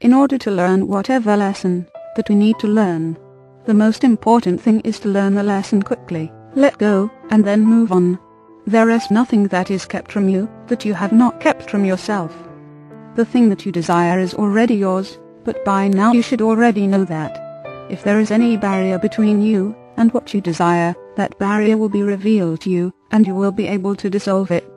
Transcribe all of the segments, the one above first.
in order to learn whatever lesson that we need to learn. The most important thing is to learn the lesson quickly, let go, and then move on. There is nothing that is kept from you that you have not kept from yourself. The thing that you desire is already yours, but by now you should already know that. If there is any barrier between you and what you desire, that barrier will be revealed to you, and you will be able to dissolve it.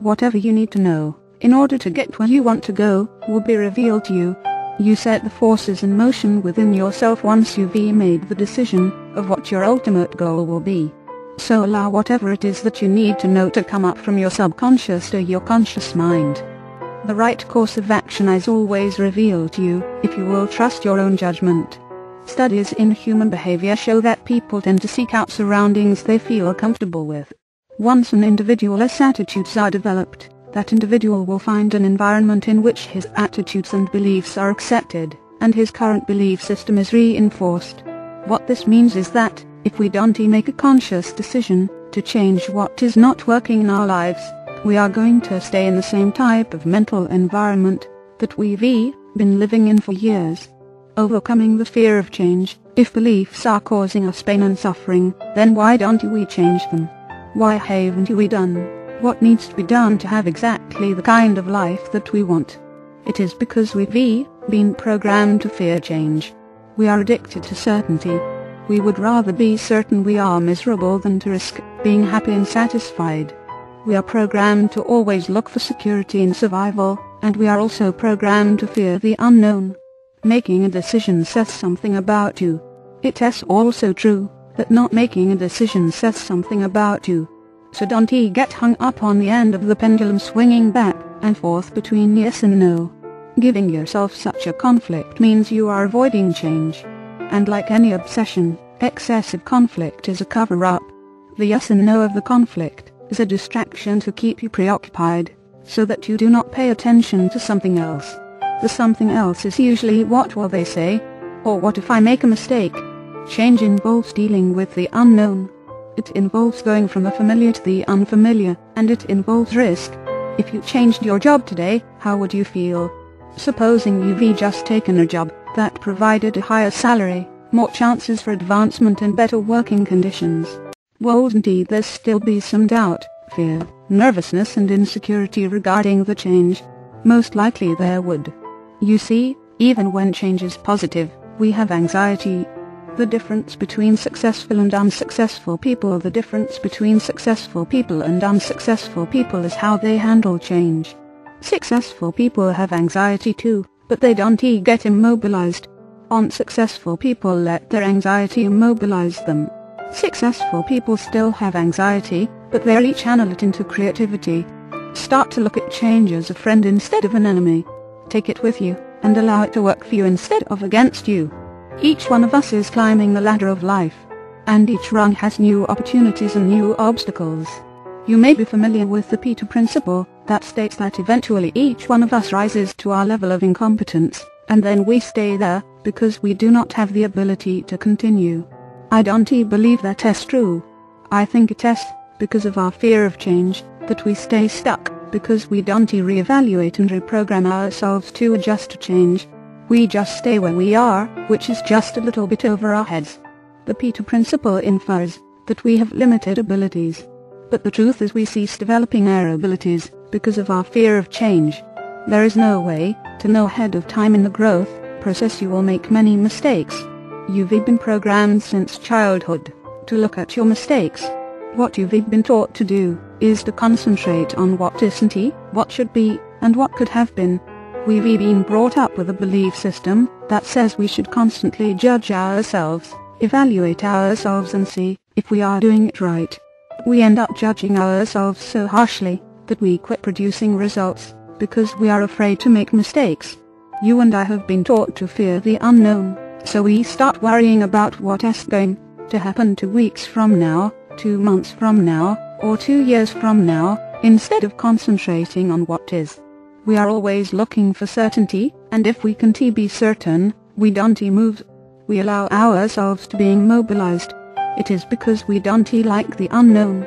Whatever you need to know in order to get where you want to go will be revealed to you. You set the forces in motion within yourself once you've made the decision of what your ultimate goal will be. So allow whatever it is that you need to know to come up from your subconscious to your conscious mind. The right course of action is always revealed to you if you will trust your own judgment. Studies in human behavior show that people tend to seek out surroundings they feel comfortable with. Once an individual's attitudes are developed, that individual will find an environment in which his attitudes and beliefs are accepted, and his current belief system is reinforced. What this means is that, if we don't make a conscious decision to change what is not working in our lives, we are going to stay in the same type of mental environment that we've been living in for years. Overcoming the fear of change. If beliefs are causing us pain and suffering, then why don't we change them? Why haven't we done what needs to be done to have exactly the kind of life that we want? It is because we've been programmed to fear change. We are addicted to certainty. We would rather be certain we are miserable than to risk being happy and satisfied. We are programmed to always look for security and survival, and we are also programmed to fear the unknown. Making a decision says something about you. It is also true that not making a decision says something about you. So don't get hung up on the end of the pendulum swinging back and forth between yes and no. Giving yourself such a conflict means you are avoiding change. And like any obsession, excessive conflict is a cover-up. The yes and no of the conflict is a distraction to keep you preoccupied, so that you do not pay attention to something else. The something else is usually what will they say, or what if I make a mistake. Change involves dealing with the unknown. It involves going from the familiar to the unfamiliar, and it involves risk. If you changed your job today, how would you feel? Supposing you've just taken a job that provided a higher salary, more chances for advancement and better working conditions. Wouldn't there still be some doubt, fear, nervousness and insecurity regarding the change? Most likely there would. You see, even when change is positive, we have anxiety. The difference between successful and unsuccessful people is how they handle change. Successful people have anxiety too, but they don't get immobilized. Unsuccessful people let their anxiety immobilize them. Successful people still have anxiety, but they channel it into creativity. Start to look at change as a friend instead of an enemy. Take it with you, and allow it to work for you instead of against you. Each one of us is climbing the ladder of life, and each rung has new opportunities and new obstacles. You may be familiar with the Peter Principle, that states that eventually each one of us rises to our level of incompetence, and then we stay there, because we do not have the ability to continue. I don't believe that is true. I think it is, because of our fear of change, that we stay stuck, because we don't re-evaluate and reprogram ourselves to adjust to change. We just stay where we are, which is just a little bit over our heads. The Peter Principle infers that we have limited abilities. But the truth is we cease developing our abilities because of our fear of change. There is no way to know ahead of time in the growth process. You will make many mistakes. You've been programmed since childhood to look at your mistakes. What you've been taught to do is to concentrate on what isn't, what should be, and what could have been. We've been brought up with a belief system that says we should constantly judge ourselves, evaluate ourselves and see if we are doing it right. We end up judging ourselves so harshly that we quit producing results because we are afraid to make mistakes. You and I have been taught to fear the unknown, so we start worrying about what is going to happen 2 weeks from now, 2 months from now, or 2 years from now, instead of concentrating on what is. We are always looking for certainty, and if we can't be certain, we don't move. We allow ourselves to be immobilized. It is because we don't like the unknown.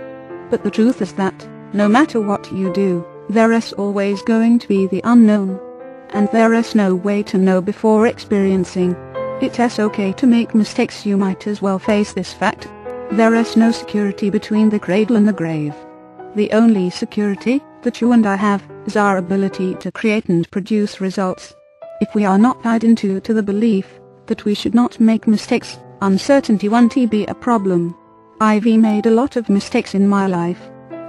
But the truth is that, no matter what you do, there is always going to be the unknown. and there is no way to know before experiencing. It is okay to make mistakes. You might as well face this fact. There is no security between the cradle and the grave. The only security that you and I have is our ability to create and produce results. If we are not tied into the belief that we should not make mistakes, uncertainty won't be a problem. I've made a lot of mistakes in my life.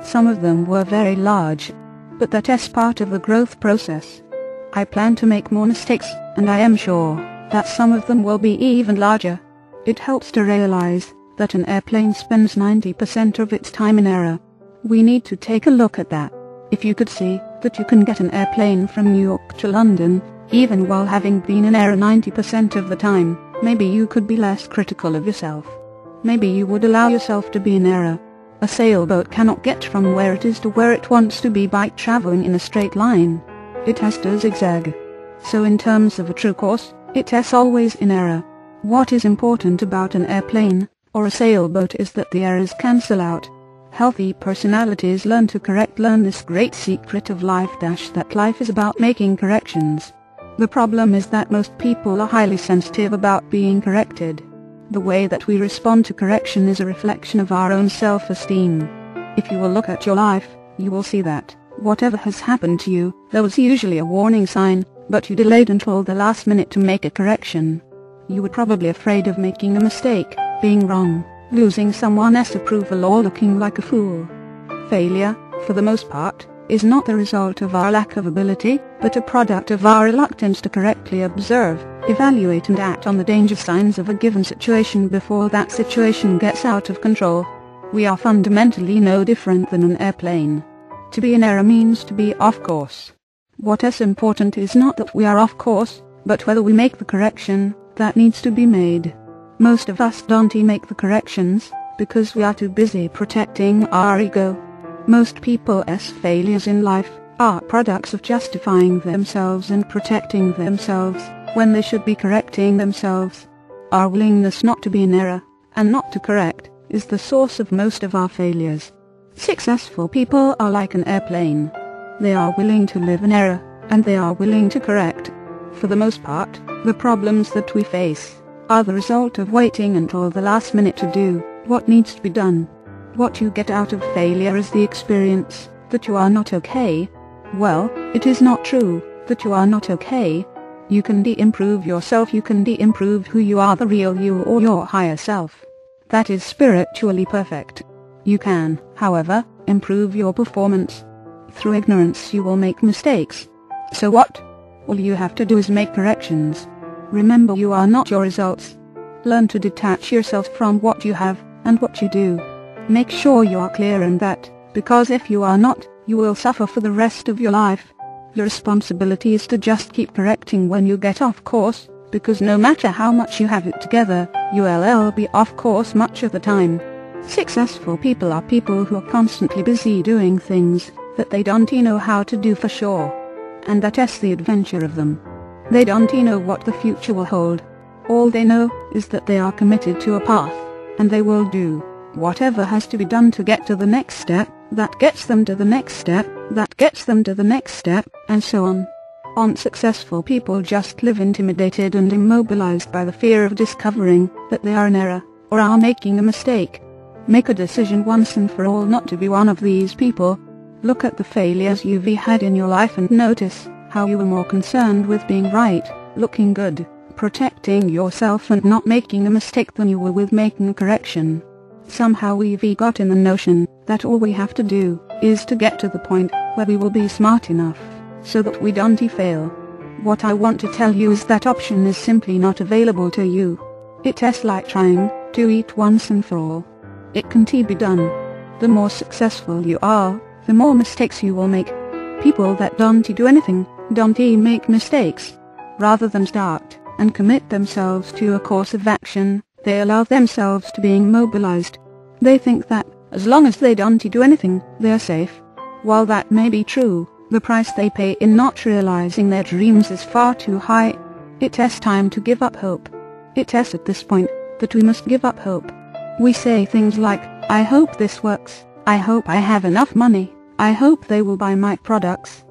Some of them were very large, but that is part of the growth process. I plan to make more mistakes, and I am sure that some of them will be even larger. It helps to realize that an airplane spends 90% of its time in error. We need to take a look at that. If you could see that you can get an airplane from New York to London, even while having been in error 90% of the time, maybe you could be less critical of yourself. Maybe you would allow yourself to be in error. A sailboat cannot get from where it is to where it wants to be by traveling in a straight line. It has to zigzag. So in terms of a true course, it is always in error. What is important about an airplane or a sailboat is that the errors cancel out. Healthy personalities learn to correct. Learn this great secret of life that life is about making corrections. The problem is that most people are highly sensitive about being corrected. The way that we respond to correction is a reflection of our own self-esteem. If you will look at your life, you will see that whatever has happened to you, there was usually a warning sign, but you delayed until the last minute to make a correction. You were probably afraid of making a mistake, being wrong, losing someone's approval, or looking like a fool. Failure, for the most part, is not the result of our lack of ability, but a product of our reluctance to correctly observe, evaluate and act on the danger signs of a given situation before that situation gets out of control. We are fundamentally no different than an airplane. To be in error means to be off course. What is important is not that we are off course, but whether we make the correction that needs to be made. Most of us don't make the corrections because we are too busy protecting our ego. Most people's failures in life are products of justifying themselves and protecting themselves when they should be correcting themselves. Our willingness not to be in error and not to correct is the source of most of our failures. Successful people are like an airplane. They are willing to live in error, and they are willing to correct. For the most part, the problems that we face are the result of waiting until the last minute to do what needs to be done. What you get out of failure is the experience that you are not okay. Well, it is not true that you are not okay. You can improve yourself, you can improve who you are, the real you or your higher self. That is spiritually perfect. You can, however, improve your performance. Through ignorance you will make mistakes. So what? All you have to do is make corrections. Remember, you are not your results. Learn to detach yourself from what you have and what you do. Make sure you are clear in that, because if you are not, you will suffer for the rest of your life. Your responsibility is to just keep correcting when you get off course, because no matter how much you have it together, you will be off course much of the time. Successful people are people who are constantly busy doing things that they don't know how to do for sure. And that is the adventure of them. They don't know what the future will hold. All they know is that they are committed to a path, and they will do whatever has to be done to get to the next step, that gets them to the next step, that gets them to the next step, and so on. Unsuccessful people just live intimidated and immobilized by the fear of discovering that they are in error, or are making a mistake. Make a decision once and for all not to be one of these people. Look at the failures you've had in your life and notice how you were more concerned with being right, looking good, protecting yourself and not making a mistake than you were with making a correction. Somehow we've got in the notion that all we have to do is to get to the point where we will be smart enough so that we don't fail. What I want to tell you is that option is simply not available to you. It is like trying to eat once and for all. It can't be done. The more successful you are, the more mistakes you will make. People that don't do anything, don't make mistakes. Rather than start and commit themselves to a course of action, they allow themselves to be immobilized. They think that, as long as they don't do anything, they are safe. While that may be true, the price they pay in not realizing their dreams is far too high. It is time to give up hope. It is at this point that we must give up hope. We say things like, I hope this works, I hope I have enough money, I hope they will buy my products.